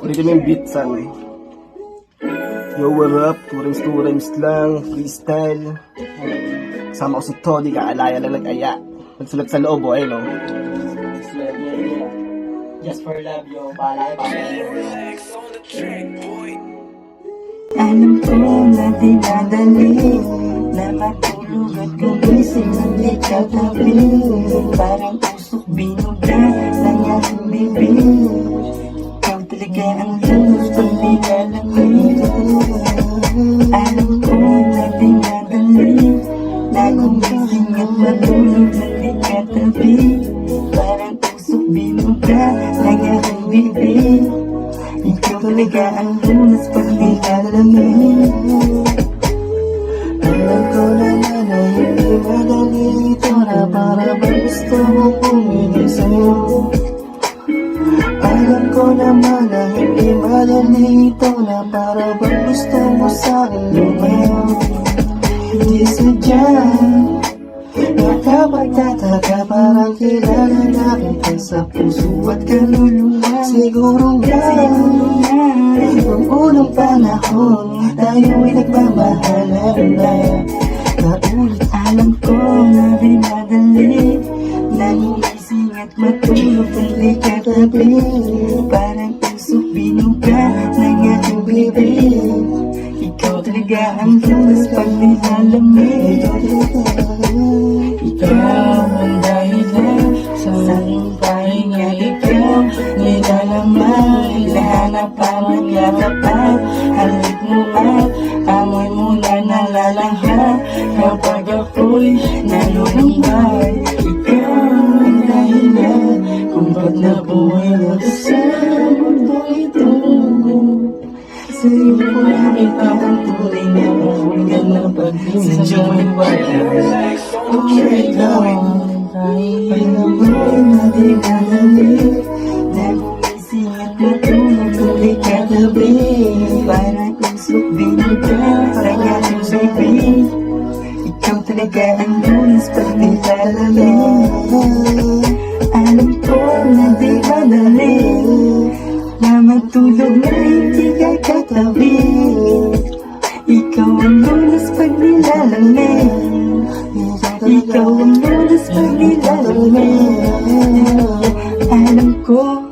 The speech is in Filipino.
Ulitin mo yung beat sana eh. Yo, what up? Two rhymes lang, freestyle. Kasama ko si Tony, kaalaya lang nag-aya. Nagsulat sa loob, ayun o. Just for love, yo, palay. Alam ko na dinadali na matulog at gumising ng di katabi. Parang usok binuga ng aking bibig. Ikaw talaga ang luz pag nilalamig. Alam ko na dinadali na gumising at matulog ng di katabi. Parang usok binuga ng aking bibig. Ikaw talaga ang lunas pag nilalamig. Alam ko naman na hindi madali ito na para bang gusto mo pumili sa'yo. Alam ko naman na hindi madali ito na para bang gusto mo sa'kin lumayo. Hindi sadya nakapagtataka, parang kilala na kita sa puso at kaluluwa. Siguro nga nung unang panahon tayo'y nagmamahalan na paulit. Alam ko na binadali na gumising at matulog ng di katabi. Parang usok binuga ng aking bibig. Ikaw talaga ang lunas pag nilalamig. Ikaw ang dahilan sa aking pahinga. Ikaw nilalamang, hinahanap ang magyakapan. Halik mo at amoy mo na nalalangha kapag ako'y nalulumbay. Ikaw ang dahilan kung ba't nabuhay ako sa mundong ito. Sa'yo ko nakita ang tunay na kahulugan ng pag-ibig. Sa Diyos wala okay lang. Alam mo na di madali na gumising at matulog tuloy katabi. Parang usok binuga ng aking bibig. Ikaw talaga ang lunas pag nilalamig. Alam ko na di madali na matulog na hindi ka katabi. Ikaw ang lunas pag nilalamig. Ikaw ang lunas pag nilalamig. Alam ko